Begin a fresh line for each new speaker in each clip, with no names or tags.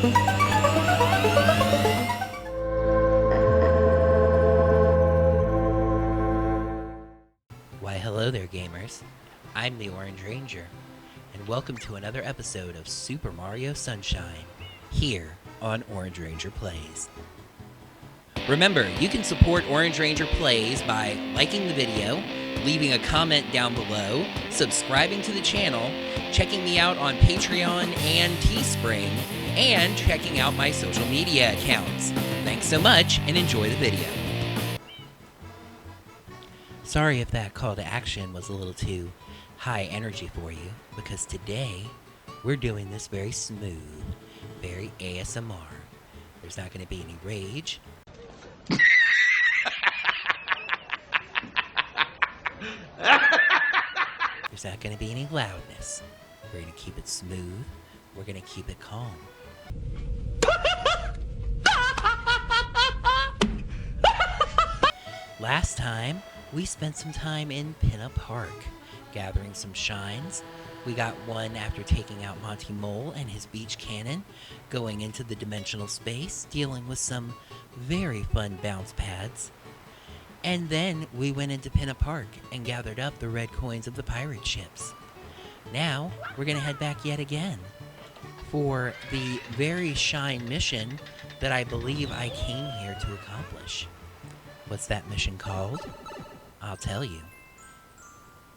Why, hello there, gamers. I'm the Orange Ranger, and welcome to another episode of Super Mario Sunshine, here on Orange Ranger Plays. Remember, you can support Orange Ranger Plays by liking the video, leaving a comment down below, subscribing to the channel, checking me out on Patreon and Teespring, and checking out my social media accounts. Thanks so much, and enjoy the video. Sorry if that call to action was a little too high energy for you, because today we're doing this very smooth, very ASMR. There's not going to be any rage. There's not going to be any loudness. We're going to keep it smooth. We're going to keep it calm. Last time, we spent some time in Pinna Park, gathering some shines. We got one after taking out Monty Mole and his beach cannon, going into the dimensional space, dealing with some very fun bounce pads. And then we went into Pinna Park and gathered up the red coins of the pirate ships. Now, we're going to head back yet again for the very shine mission that I believe I came here to accomplish. What's that mission called? I'll tell you.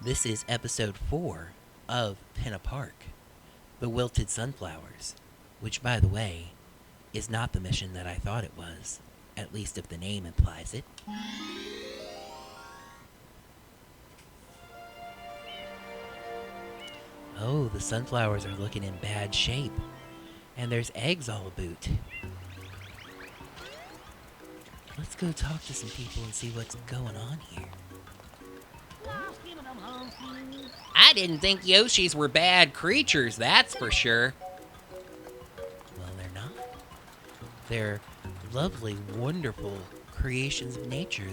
This is episode 4 of Pinna Park, the Wilted Sunflowers, which, by the way, is not the mission that I thought it was, at least if the name implies it. Oh, the sunflowers are looking in bad shape, and there's eggs all about. Let's go talk to some people and see what's going on here. I didn't think Yoshis were bad creatures, that's for sure. Well, they're not. They're lovely, wonderful creations of nature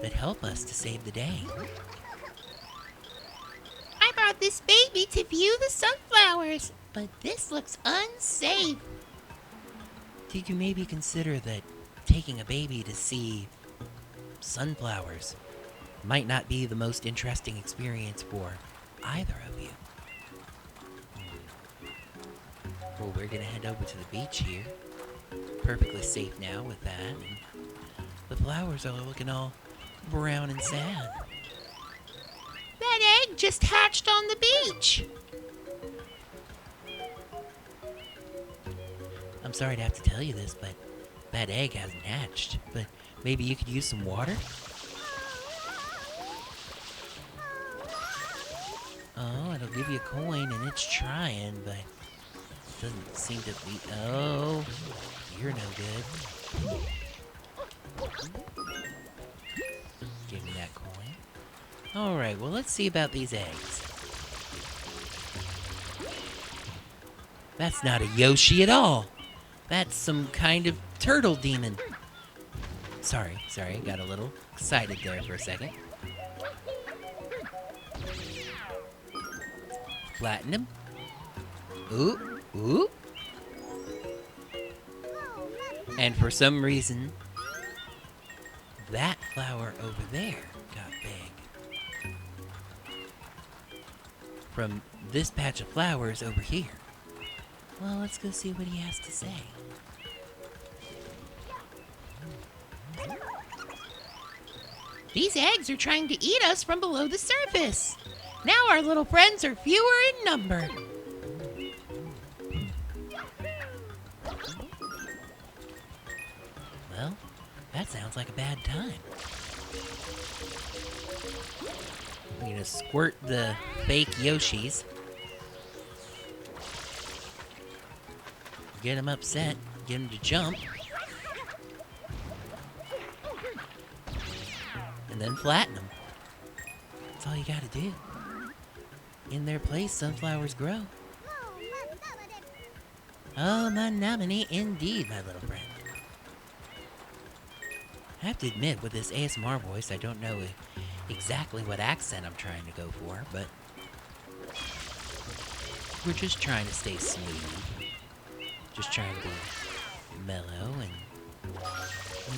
that help us to save the day.
I brought this baby to view the sunflowers, but this looks unsafe.
Did you maybe consider that taking a baby to see sunflowers might not be the most interesting experience for either of you? Well, we're gonna head over to the beach here. Perfectly safe now with that. And the flowers are looking all brown and sad.
That egg just hatched on the beach.
I'm sorry to have to tell you this, but that egg hasn't hatched. But maybe you could use some water? Oh, it'll give you a coin, and it's trying, but it doesn't seem to be... Oh, you're no good. Give me that coin. Alright, well, let's see about these eggs. That's not a Yoshi at all. That's some kind of turtle demon. Sorry, got a little excited there for a second. Flatten him. Ooh, ooh. And for some reason, that flower over there got big. From this patch of flowers over here. Well, let's go see what he has to say.
These eggs are trying to eat us from below the surface. Now our little friends are fewer in number.
Well, that sounds like a bad time. I'm gonna squirt the fake Yoshis. Get them upset, get them to jump. And then flatten them. That's all you gotta do. In their place, sunflowers grow. Oh, my nominee indeed, my little friend. I have to admit, with this ASMR voice, I don't know exactly what accent I'm trying to go for, but we're just trying to stay smooth. Just trying to be mellow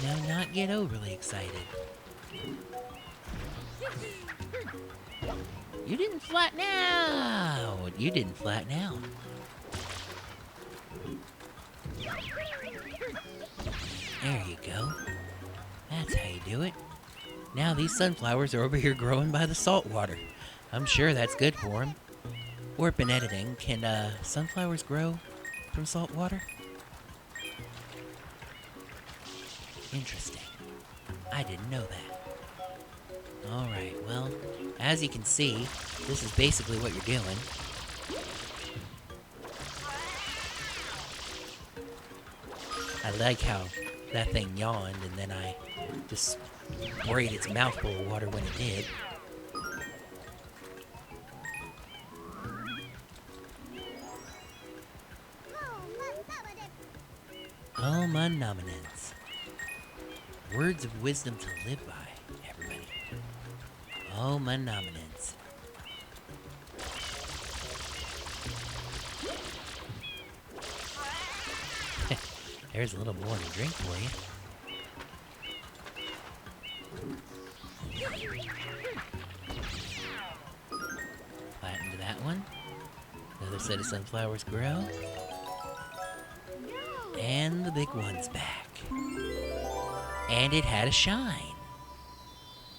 and, not get overly excited. You didn't flatten out! You didn't flatten out. There you go. That's how you do it. Now these sunflowers are over here growing by the salt water. I'm sure that's good for them. Warp and editing, can sunflowers grow from salt water? Interesting. I didn't know that. Alright, well, as you can see, this is basically what you're doing. I like how that thing yawned and then I just sprayed its mouth full of water when it did. Oh, my nominants. Words of wisdom to live by, everybody. Oh, my nominants. There's a little more to drink for you. Flatten to that one. Another set of sunflowers grow. And the big one's back. And it had a shine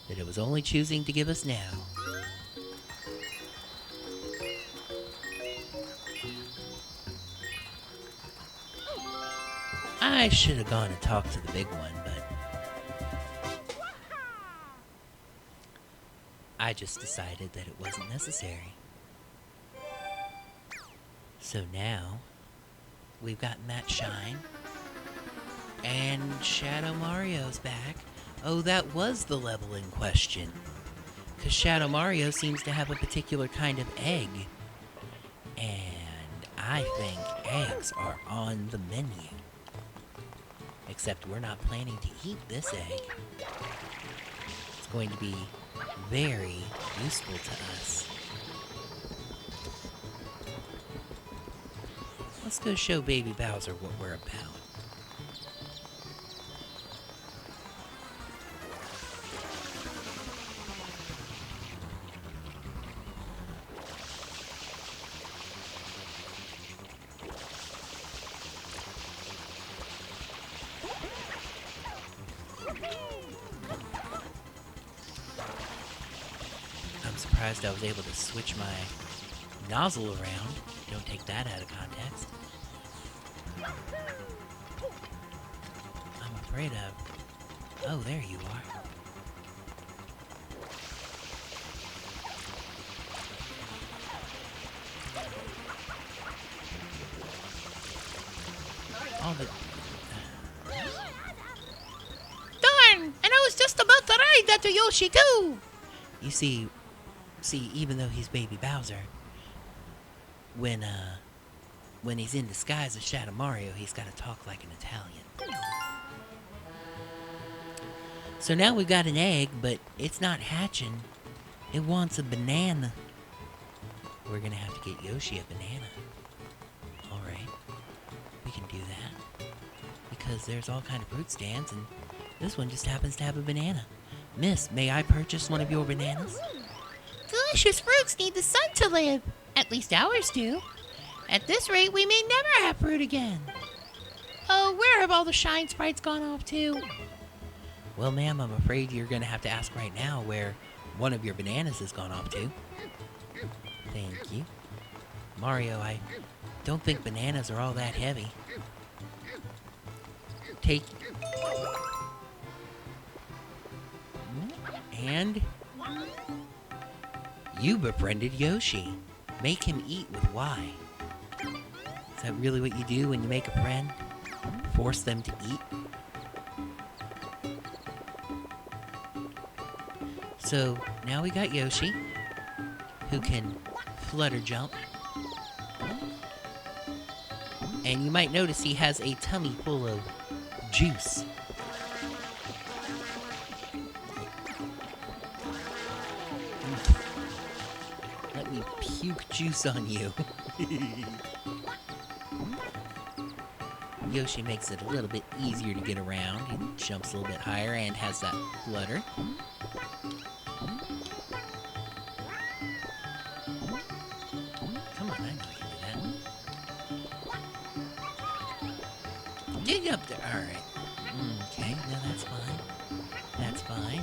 that it was only choosing to give us now. I should have gone and talked to the big one, but I just decided that it wasn't necessary. So now, we've gotten that shine, and Shadow Mario's back. Oh, that was the level in question. Because Shadow Mario seems to have a particular kind of egg. And I think eggs are on the menu. Except we're not planning to eat this egg. It's going to be very useful to us. Let's go show Baby Bowser what we're about. I'm surprised I was able to switch my nozzle around. Don't take that out of context. I'm afraid of... Oh, there you are. All the...
Darn! And I was just about to ride that to Yoshi too!
You see, even though he's Baby Bowser, when he's in disguise as Shadow Mario, he's got to talk like an Italian. So now we've got an egg, but it's not hatching. It wants a banana. We're gonna have to get Yoshi a banana. Alright, we can do that. Because there's all kind of fruit stands, and this one just happens to have a banana. Miss, may I purchase one of your bananas?
Delicious fruits need the sun to live. At least ours do. At this rate, we may never have fruit again. Oh, where have all the shine sprites gone off to?
Well, ma'am, I'm afraid you're gonna have to ask right now where one of your bananas has gone off to. Thank you. Mario, I don't think bananas are all that heavy. Take... And... You befriended Yoshi. Make him eat with Y. Is that really what you do when you make a friend? Force them to eat? So, now we got Yoshi, who can flutter jump. And you might notice he has a tummy full of juice. Let me puke juice on you. Yoshi makes it a little bit easier to get around. He jumps a little bit higher and has that flutter. Come on, I know you can do that. Dig up there. All right. Okay, no, that's fine. That's fine.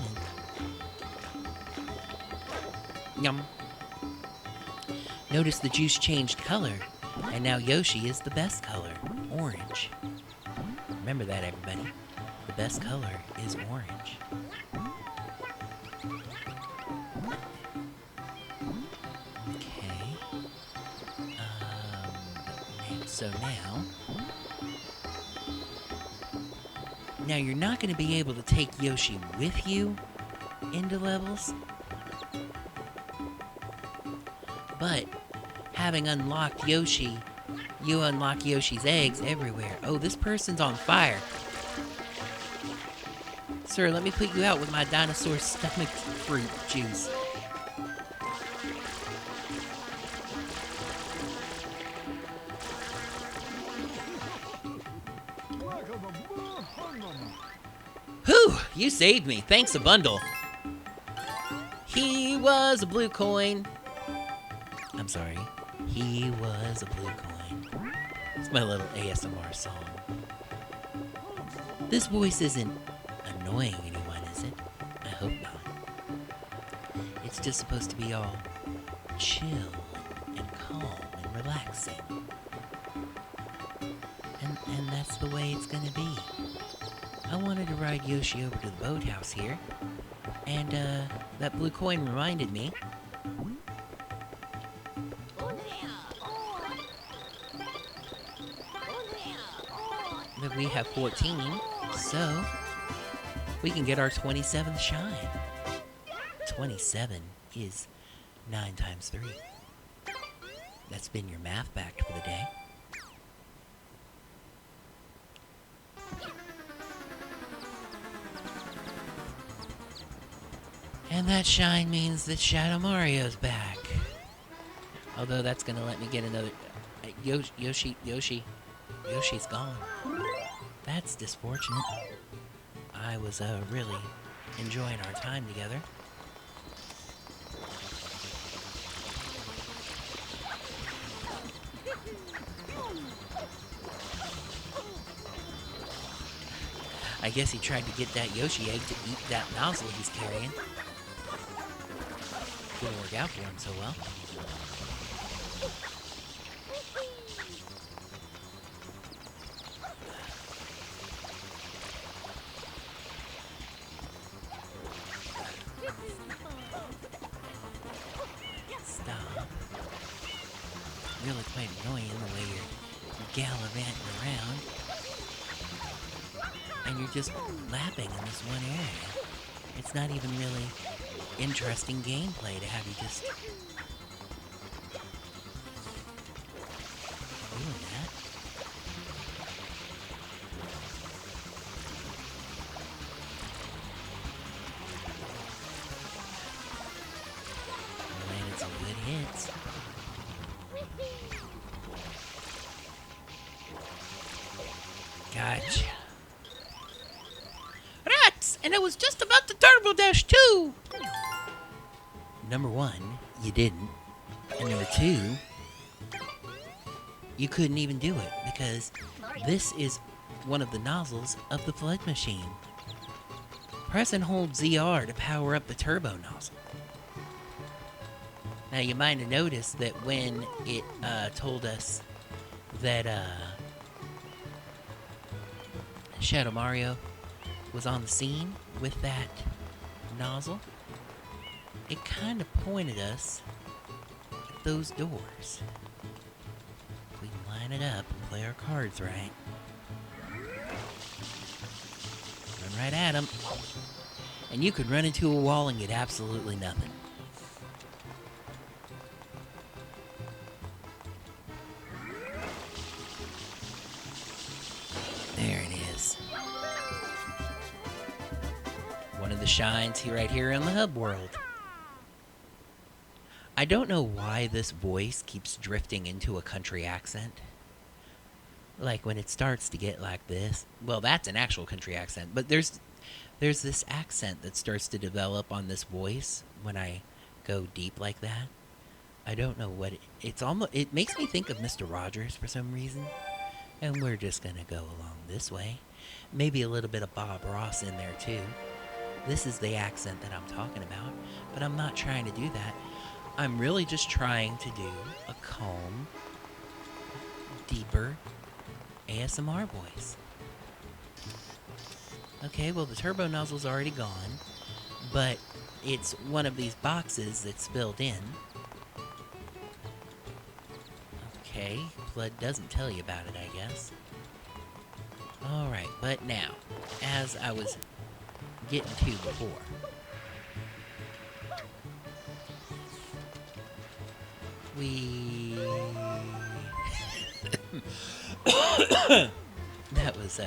And yum. Notice the juice changed color, and now Yoshi is the best color, orange. Remember that, everybody. The best color is orange. Okay. So now you're not going to be able to take Yoshi with you into levels, but having unlocked Yoshi, you unlock Yoshi's eggs everywhere. Oh, this person's on fire. Sir, let me put you out with my dinosaur stomach fruit juice. Whew, you saved me. Thanks a bundle. He was a blue coin. I'm sorry. He was a blue coin. It's my little ASMR song. This voice isn't annoying anyone, is it? I hope not. It's just supposed to be all chill and calm and relaxing. And that's the way it's gonna be. I wanted to ride Yoshi over to the boathouse here, and that blue coin reminded me that we have 14, so we can get our 27th shine. 27 is 9 times 3. That's been your math fact for the day. And that shine means that Shadow Mario's back. Although that's gonna let me get another... Yoshi's gone. That's disfortunate. I was really enjoying our time together. I guess he tried to get that Yoshi egg to eat that nozzle he's carrying. Didn't work out for him so well. Stop. Really quite annoying the way you're gallivanting around. And you're just lapping in this one area. It's not even really interesting gameplay to have you just doing that. Landed some good hits. Gotcha.
Rats! And I was just about to turbo dash too!
Number 1, you didn't. And number 2, you couldn't even do it because this is one of the nozzles of the flood machine. Press and hold ZR to power up the turbo nozzle. Now you might have noticed that when it told us that Shadow Mario was on the scene with that nozzle, it kind of pointed us at those doors. If we can line it up and play our cards right. Run right at them. And you could run into a wall and get absolutely nothing. There it is. One of the shines right here in the hub world. I don't know why this voice keeps drifting into a country accent, Like when it starts to get like this. Well, that's an actual country accent, but there's this accent that starts to develop on this voice when I go deep like that. I don't know what it's almost. It makes me think of Mr. Rogers for some reason. And we're just gonna go along this way. Maybe a little bit of Bob Ross in there too. This is the accent that I'm talking about, but I'm not trying to do that. I'm really just trying to do a calm, deeper ASMR voice. Okay, well the turbo nozzle's already gone, but it's one of these boxes that's filled in. Okay, Flood doesn't tell you about it, I guess. Alright, but now, as I was getting to before, we... That was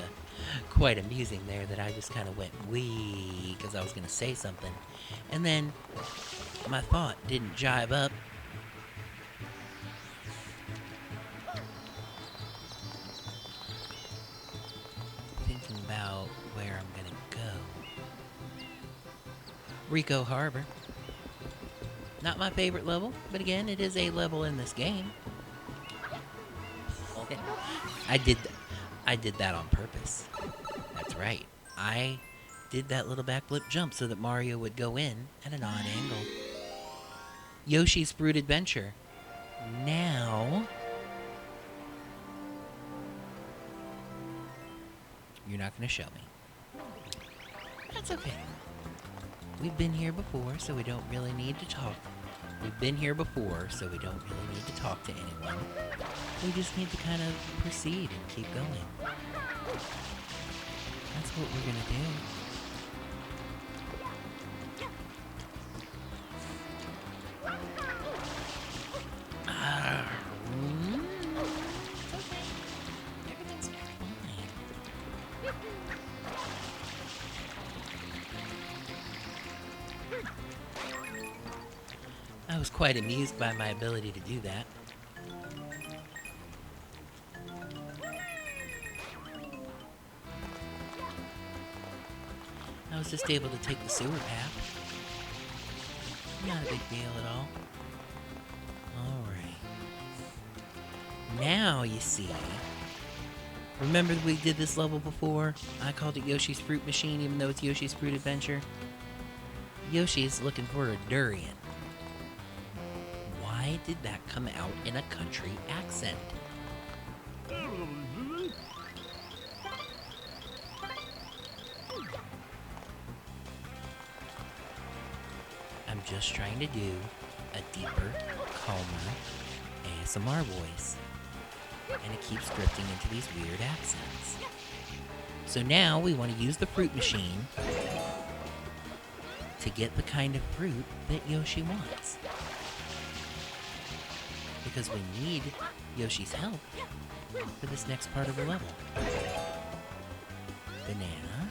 quite amusing there that I just kind of went wee because I was going to say something. And then my thought didn't jive up. Thinking about where I'm going to go. Rico Harbor. Not my favorite level, but again, it is a level in this game. I did that on purpose. That's right. I did that little backflip jump so that Mario would go in at an odd angle. Yoshi's Fruit Adventure. Now... You're not going to show me. That's okay. We've been here before, so we don't really need to talk. We've been here before, so we don't really need to talk to anyone. We just need to kind of proceed and keep going. That's what we're gonna do. Everything's fine. I was quite amused by my ability to do that. I was just able to take the sewer path. Not a big deal at all. Alright. Now you see. Remember we did this level before? I called it Yoshi's Fruit Machine even though it's Yoshi's Fruit Adventure. Yoshi is looking for a durian. Why did that come out in a country accent? I'm just trying to do a deeper, calmer ASMR voice. And it keeps drifting into these weird accents. So now we want to use the fruit machine to get the kind of fruit that Yoshi wants. Because we need Yoshi's help for this next part of the level. Banana.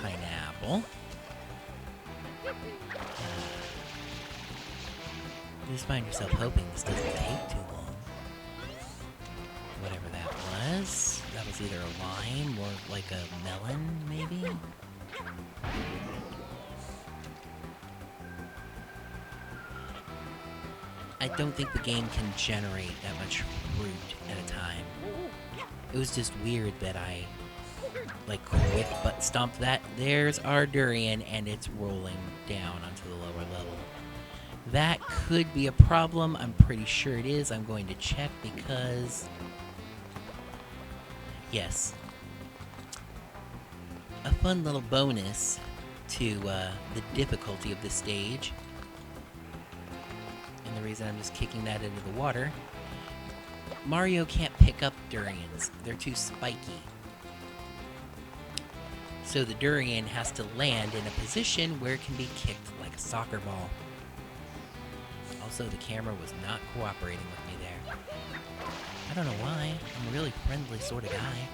Pineapple. You just find yourself hoping this doesn't take too long. Whatever that was. That was either a lime or like a melon, maybe? I don't think the game can generate that much fruit at a time. It was just weird that I, like, quick butt stomped that. There's our durian, and it's rolling down onto the lower level. That could be a problem. I'm pretty sure it is. I'm going to check because... Yes. A fun little bonus to the difficulty of this stage. And the reason I'm just kicking that into the water. Mario can't pick up durians. They're too spiky. So the durian has to land in a position where it can be kicked like a soccer ball. Also, the camera was not cooperating with me there. I don't know why. I'm a really friendly sort of guy.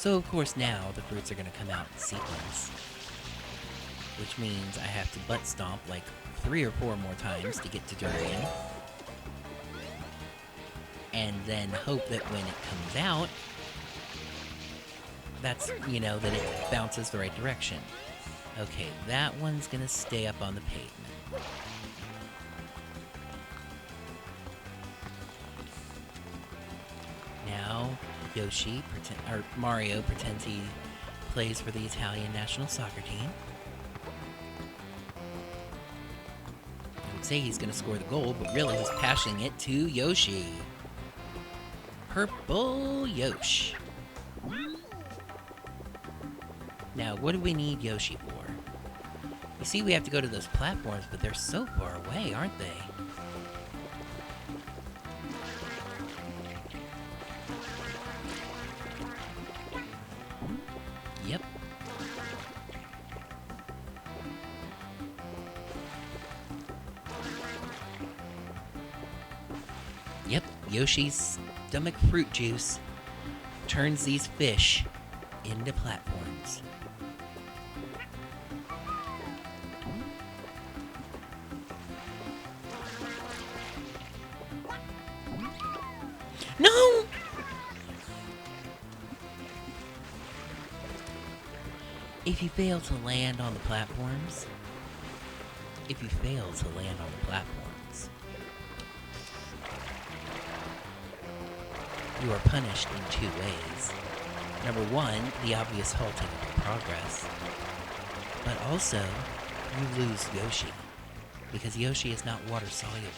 So of course now the fruits are going to come out in sequence, which means I have to butt stomp like 3 or 4 more times to get to durian, and then hope that when it comes out, that's, you know, that it bounces the right direction. Okay, that one's gonna stay up on the pavement. Now, Mario pretends he plays for the Italian national soccer team. I would say he's gonna score the goal, but really he's passing it to Yoshi. Purple Yoshi. Now, what do we need Yoshi for? You see, we have to go to those platforms, but they're so far away, aren't they? Yep. Yep, Yoshi's stomach fruit juice turns these fish into platforms. No! If you fail to land on the platforms, you are punished in 2 ways. Number 1, the obvious halting of your progress. But also, you lose Yoshi, because Yoshi is not water soluble.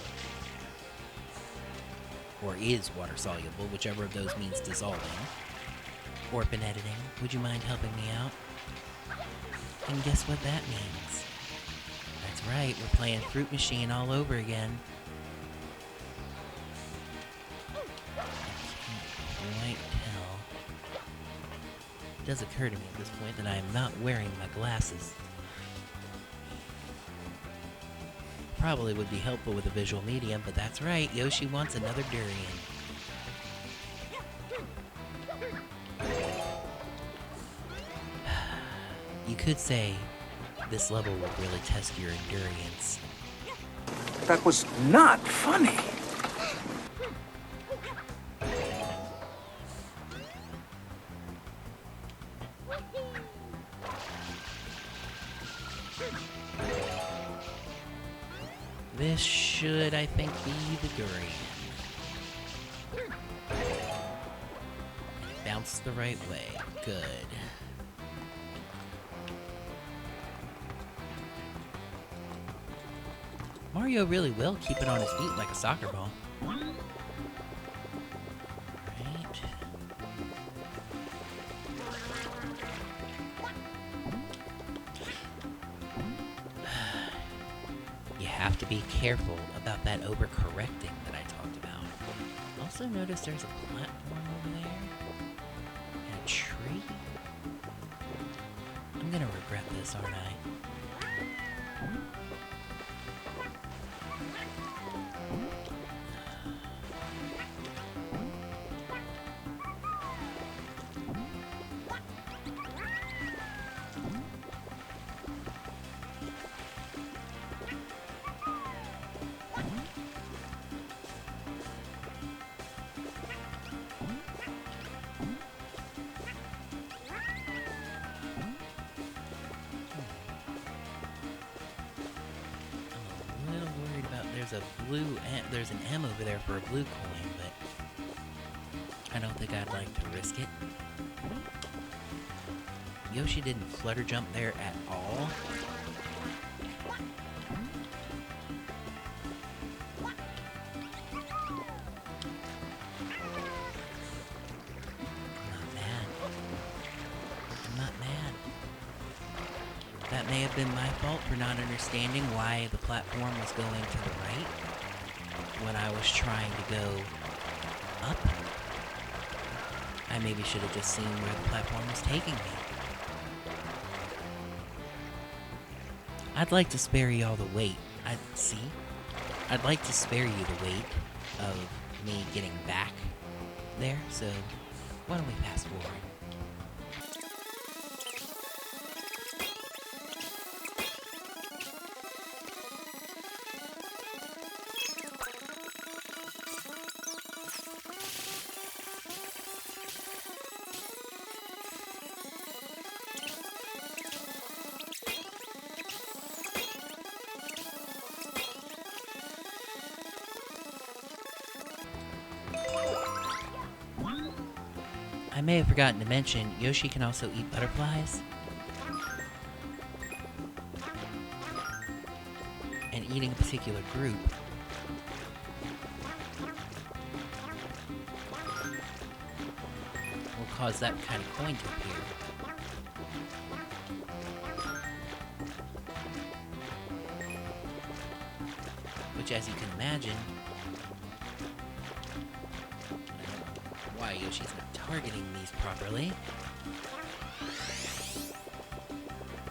Or is water soluble, whichever of those means dissolving. Orphan editing, would you mind helping me out? And guess what that means? That's right, we're playing Fruit Machine all over again. I can't quite tell. It does occur to me at this point that I am not wearing my glasses. Probably would be helpful with a visual medium, but that's right, Yoshi wants another durian. You could say this level will really test your endurance.
That was not funny.
This should, I think, be the durian. Bounce the right way. Good. Mario really will keep it on his feet like a soccer ball. Right. You have to be careful about that overcorrecting that I talked about. Also notice there's a platform over there. And a tree. I'm gonna regret this, aren't I? There's an M over there for a blue coin, but I don't think I'd like to risk it. Yoshi didn't flutter jump there at all. I'm not mad. That may have been my fault for not understanding why the platform was going to the right when I was trying to go up. I maybe should have just seen where the platform was taking me. I'd like to spare you all the weight. I'd like to spare you the weight of me getting back there, so why don't we fast forward? I may have forgotten to mention, Yoshi can also eat butterflies. And eating a particular group will cause that kind of coin to appear. Which, as you can imagine, why Yoshi's not targeting these properly.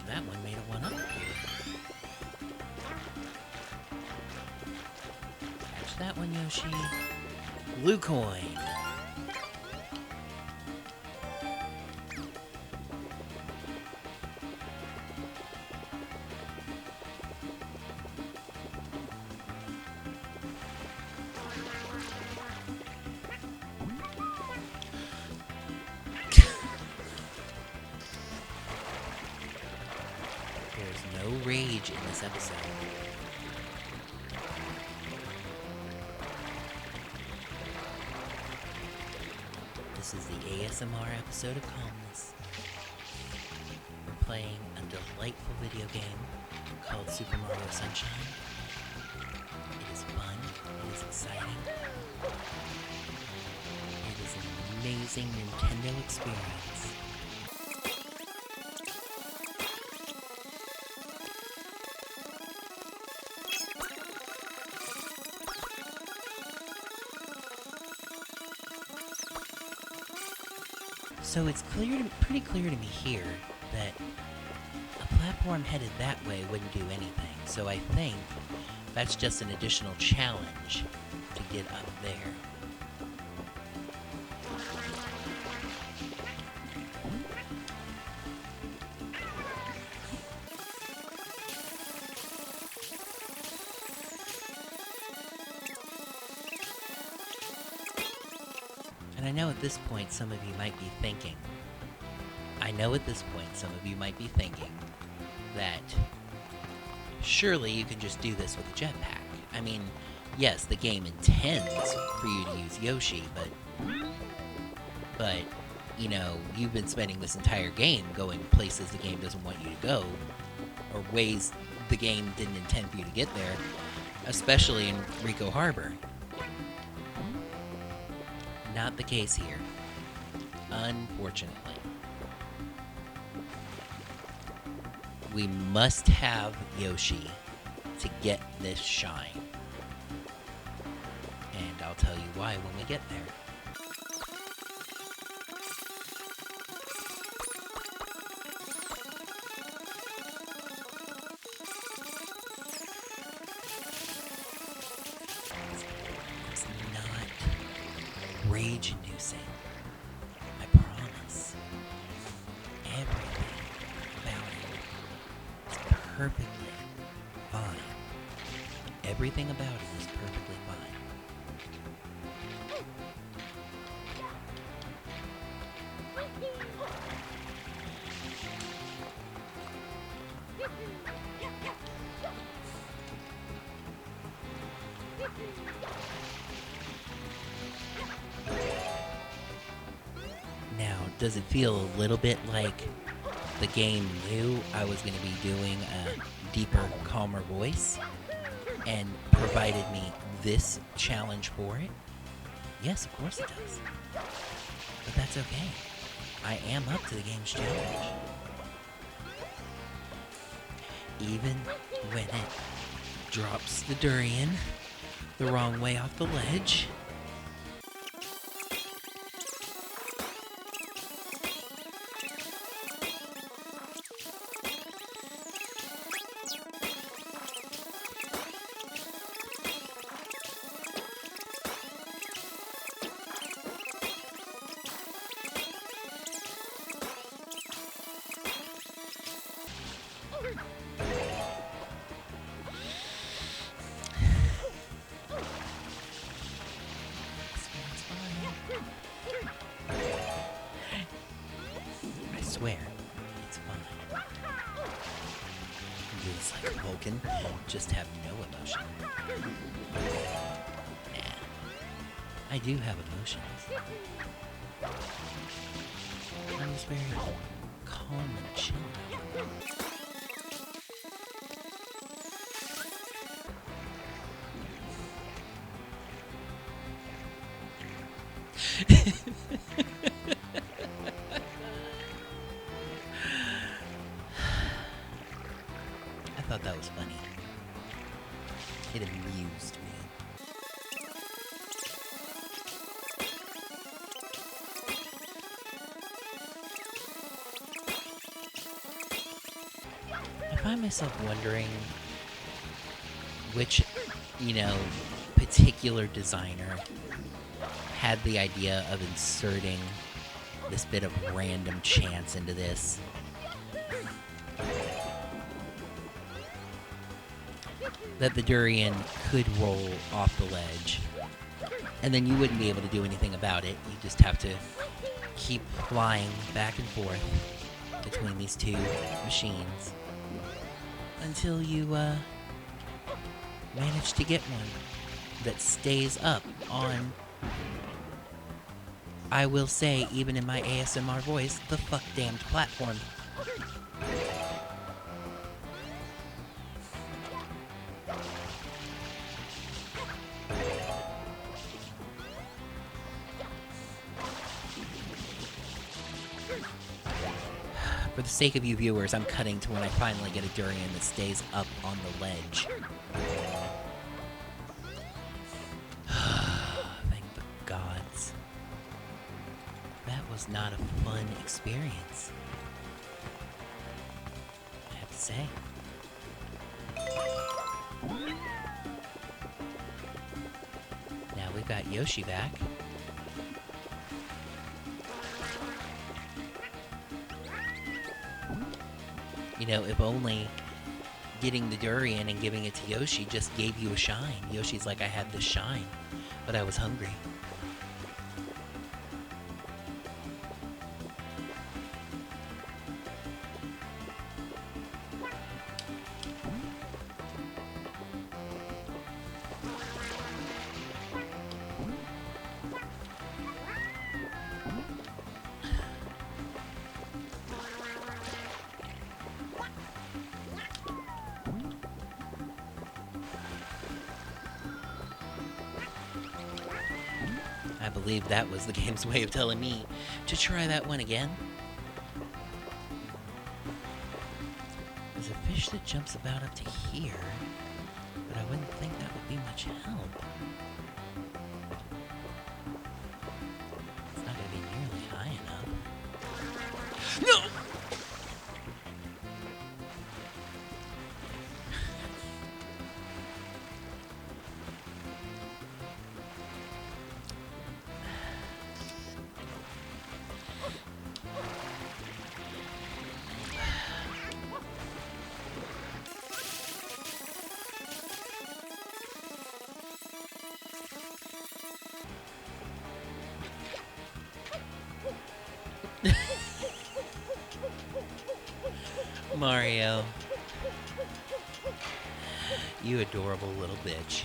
That one made a 1-up here. Catch that one, Yoshi. Blue coin. There's no rage in this episode. This is the ASMR episode of Calmness. We're playing a delightful video game called Super Mario Sunshine. It is fun, it is exciting. It is an amazing Nintendo experience. So it's pretty clear to me here that a platform headed that way wouldn't do anything. So I think that's just an additional challenge to get up there. And I know at this point some of you might be thinking, that surely you can just do this with a jetpack. I mean, yes, the game intends for you to use Yoshi, but, you know, you've been spending this entire game going places the game doesn't want you to go, or ways the game didn't intend for you to get there, especially in Rico Harbor. Not the case here, unfortunately. We must have Yoshi to get this shine. And I'll tell you why when we get there. It's not rage-inducing. I promise. Everything about it is perfectly fine. Everything about it is perfectly fine. Now, does it feel a little bit like the game knew I was going to be doing a deeper, calmer voice and provided me this challenge for it? Yes, of course it does. But that's okay. I am up to the game's challenge. Even when it drops the durian the wrong way off the ledge. I swear, it's fine. Do this like a Vulcan, just have no emotion. Nah, I do have emotions. feels very calm and chill. I thought that was funny. It amused me. I find myself wondering which, particular designer had the idea of inserting this bit of random chance into this. That the durian could roll off the ledge, and then you wouldn't be able to do anything about it. You just have to keep flying back and forth between these two machines until you manage to get one that stays up on, I will say, even in my ASMR voice, the fuck damned platform. For the sake of you viewers, I'm cutting to when I finally get a durian that stays up on the ledge. Thank the gods. That was not a fun experience, I have to say. Now we've got Yoshi back. If only getting the durian and giving it to Yoshi just gave you a shine. Yoshi's like, I had this shine, but I was hungry. I believe that was the game's way of telling me to try that one again. There's a fish that jumps about up to here, but I wouldn't think that would be much help. It's not going to be nearly high enough. No! Mario, you adorable little bitch.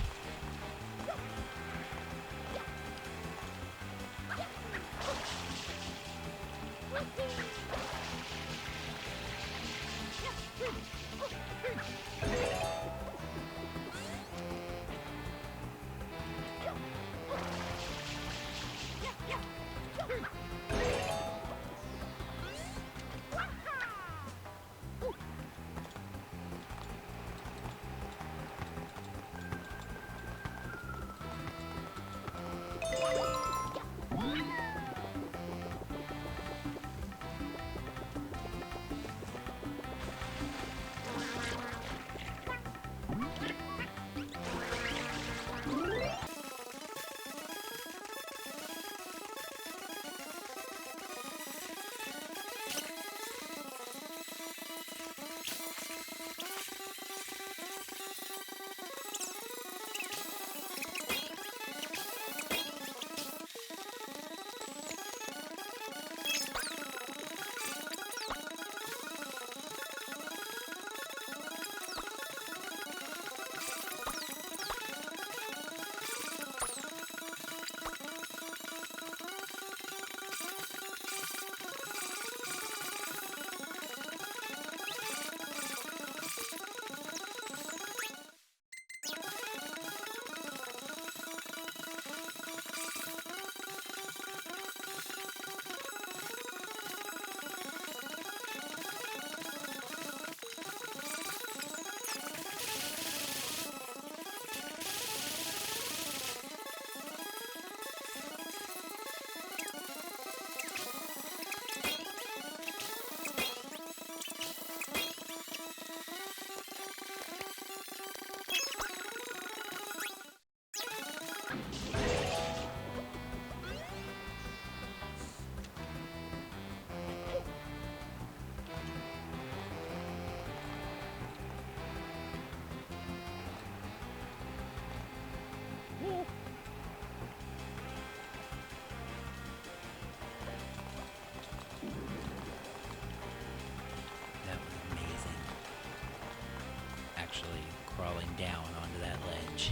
crawling down onto that ledge,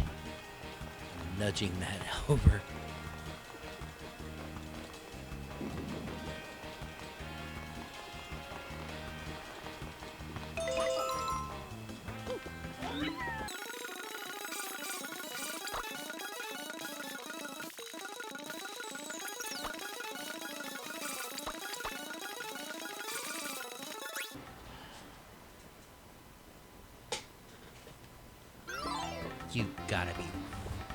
nudging that over. You gotta be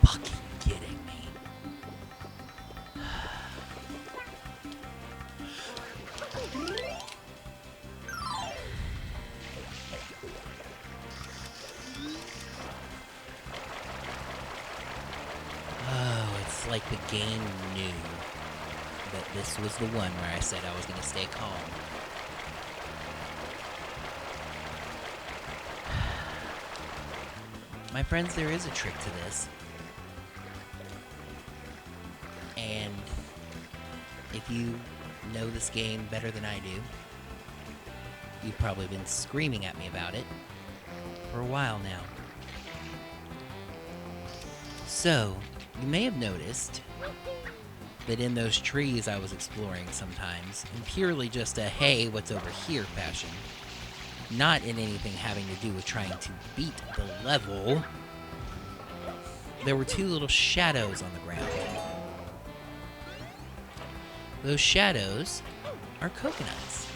fucking kidding me. Oh, it's like the game knew that this was the one where I said I was gonna stay calm. My friends, there is a trick to this. And if you know this game better than I do, you've probably been screaming at me about it for a while now. So, you may have noticed that in those trees I was exploring sometimes, in purely just a hey, what's over here fashion, not in anything having to do with trying to beat the level, there were two little shadows on the ground. Those shadows are coconuts.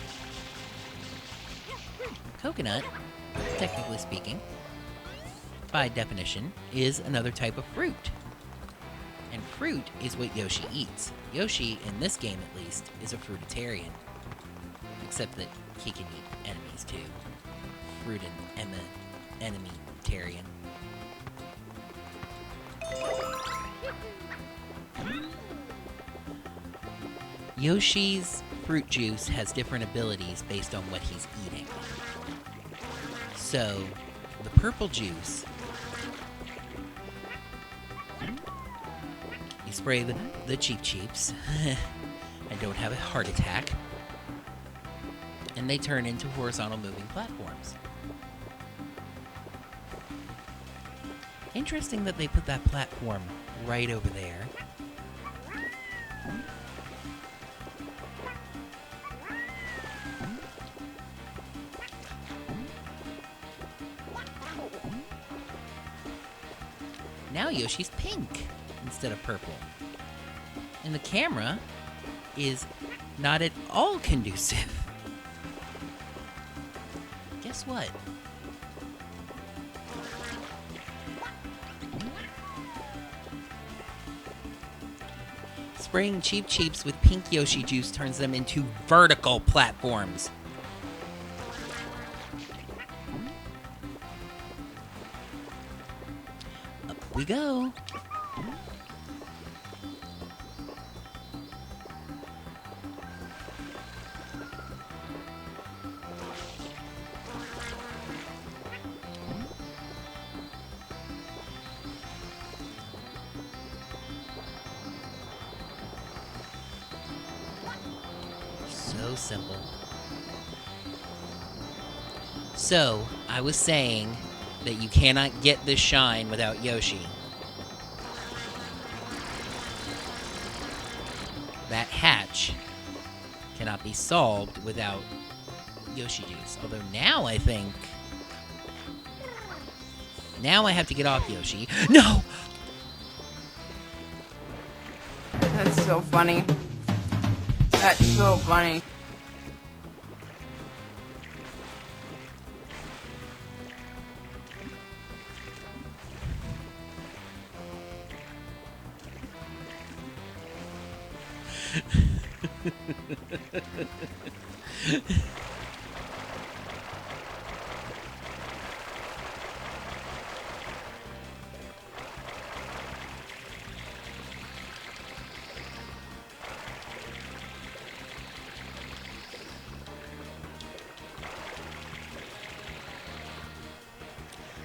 Coconut, technically speaking, by definition, is another type of fruit. And fruit is what Yoshi eats. Yoshi, in this game at least, is a fruitarian. Except that he can eat enemies too. Fruit and the enemy-tarian. Yoshi's fruit juice has different abilities based on what he's eating. So, the purple juice, you spray the Cheep Cheeps and don't have a heart attack, and they turn into horizontal moving platforms. Interesting that they put that platform right over there. Now Yoshi's pink instead of purple. And the camera is not at all conducive. Guess what? Spraying Cheep Cheeps with pink Yoshi juice turns them into vertical platforms. Up we go. So simple. So, I was saying that you cannot get this shine without Yoshi. That hatch cannot be solved without Yoshi juice. Although now I think... Now I have to get off Yoshi. No!
That's so funny. That's so funny.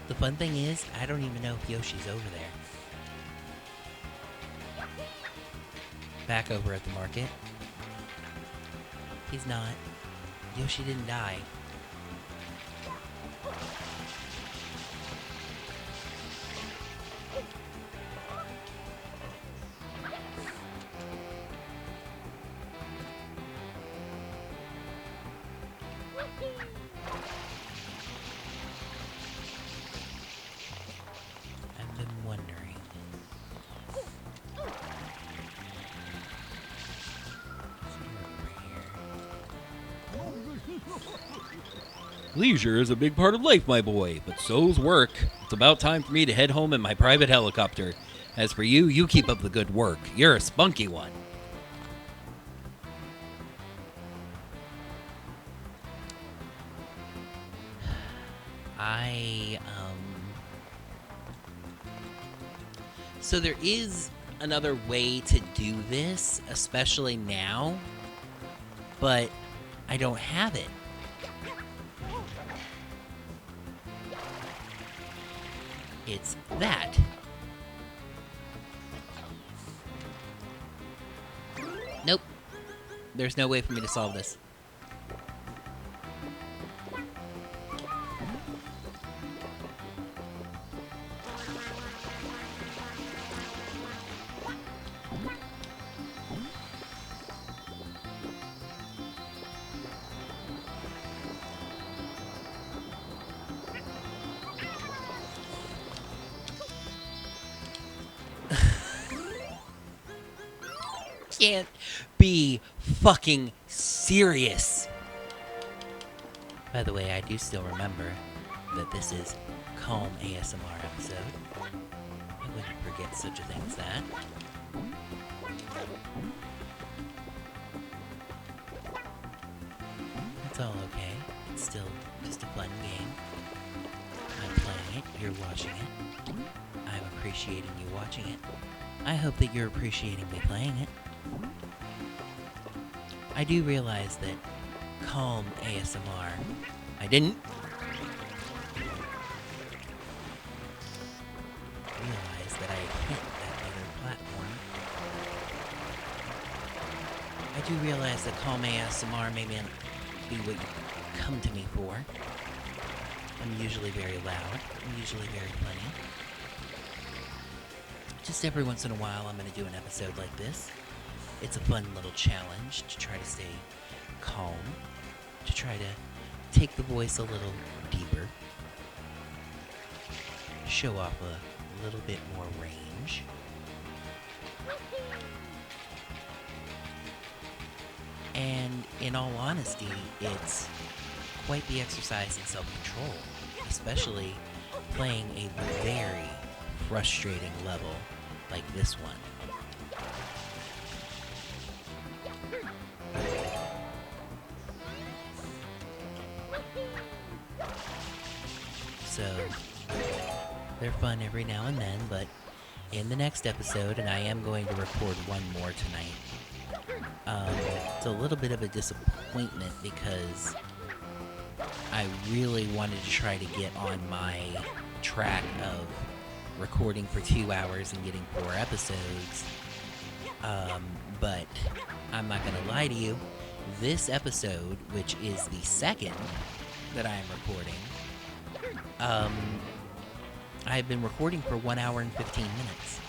The fun thing is, I don't even know if Yoshi's over there. Back over at the market. He's not. Yoshi didn't die. I've been wondering.
Leisure is a big part of life, my boy, but so's work. It's about time for me to head home in my private helicopter. As for you, you keep up the good work. You're a spunky one.
So there is another way to do this, especially now, but I don't have it. It's that. Nope. There's no way for me to solve this. Can't be fucking serious. By the way, I do still remember that this is Calm ASMR episode. I wouldn't forget such a thing as that. It's all okay. It's still just a fun game. I'm playing it, you're watching it. I'm appreciating you watching it. I hope that you're appreciating me playing it. I do realize that Calm ASMR. I didn't realize that I hit that other platform. I do realize that Calm ASMR may not be what you come to me for. I'm usually very loud. I'm usually very funny. Just every once in a while, I'm going to do an episode like this. It's a fun little challenge to try to stay calm, to try to take the voice a little deeper, show off a little bit more range. And in all honesty, it's quite the exercise in self-control, especially playing a very frustrating level like this one. So, they're fun every now and then, but in the next episode, and I am going to record one more tonight, it's a little bit of a disappointment because I really wanted to try to get on my track of recording for 2 hours and getting 4 episodes, but I'm not going to lie to you, this episode, which is the second that I am recording, I've been recording for 1 hour and 15 minutes.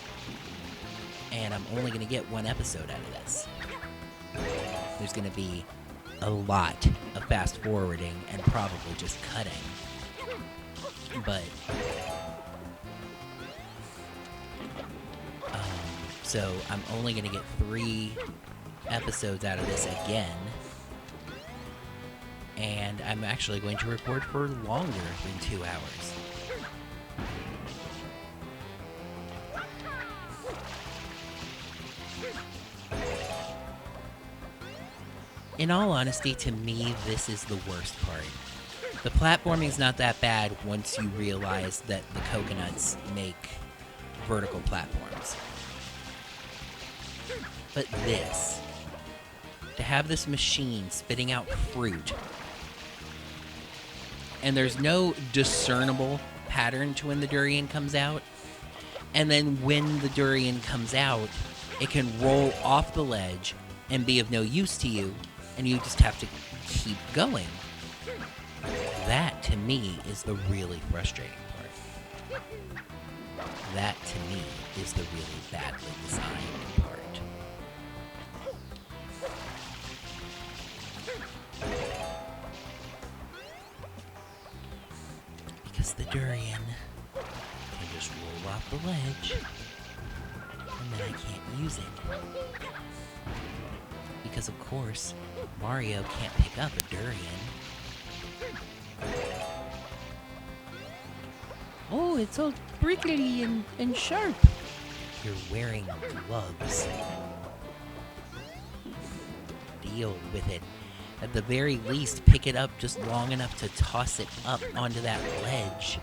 And I'm only going to get one episode out of this. There's going to be a lot of fast forwarding and probably just cutting. But, so I'm only going to get 3 episodes out of this again. And I'm actually going to record for longer than 2 hours. In all honesty, to me, this is the worst part. The platforming's not that bad once you realize that the coconuts make vertical platforms. But this, to have this machine spitting out fruit, and there's no discernible pattern to when the durian comes out, and then when the durian comes out, it can roll off the ledge and be of no use to you, and you just have to keep going. That, to me, is the really frustrating part. That, to me, is the really badly designed part. the durian. And just roll off the ledge. And then I can't use it. Because of course, Mario can't pick up a durian.
Oh, it's all prickly and sharp.
You're wearing gloves. Deal with it. At the very least, pick it up just long enough to toss it up onto that ledge.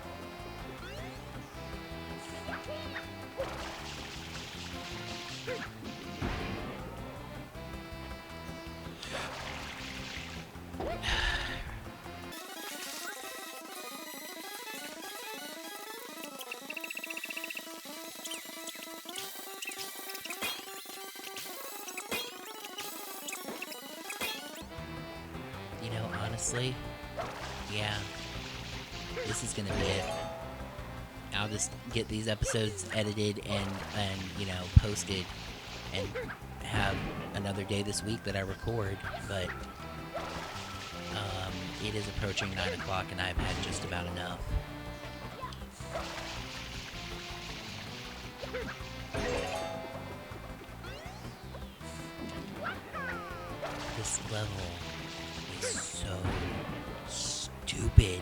You know, honestly, yeah, this is gonna be it. I'll just get these episodes edited and you know, posted and have another day this week that I record, but it is approaching 9 o'clock and I've had just about enough. This level is so stupid.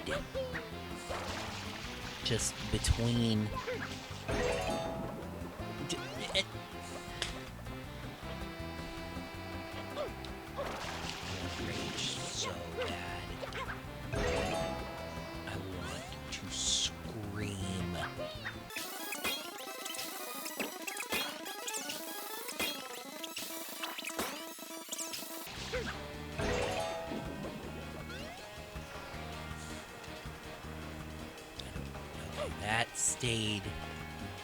Just between... Rage so bad. I want to scream. That stayed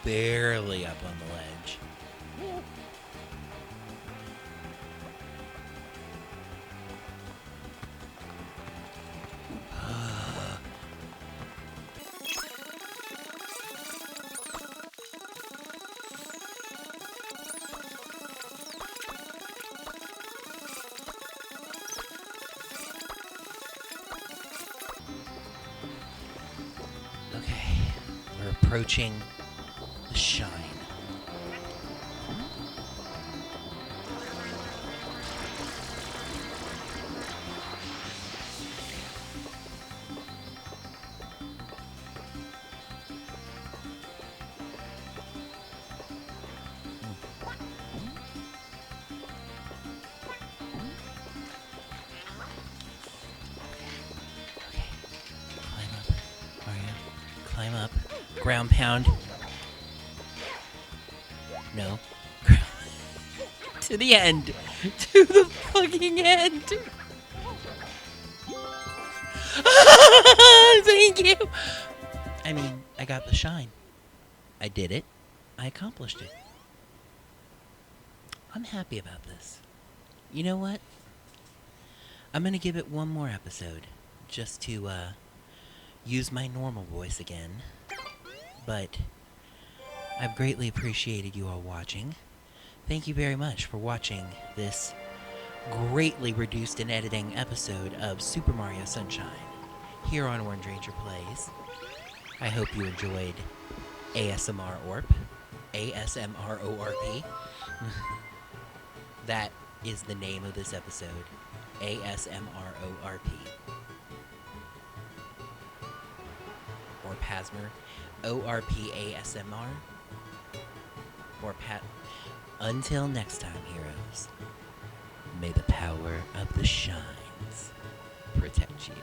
barely up on the ledge. Okay, we're approaching the shine. Okay, climb up, Mario. Climb up. Ground pound. No. To the end. To the fucking end. Thank you. I mean, I got the shine. I did it. I accomplished it. I'm happy about this. You know what? I'm gonna give it one more episode. Just to, use my normal voice again. But I've greatly appreciated you all watching. Thank you very much for watching this greatly reduced in editing episode of Super Mario Sunshine here on Orange Ranger Plays. I hope you enjoyed ASMR ORP. ASMR-ORP. That is the name of this episode. ASMR-ORP. Or Pasmer. ORP-ASMR. Or Pat. Until next time, heroes, may the power of the shines protect you.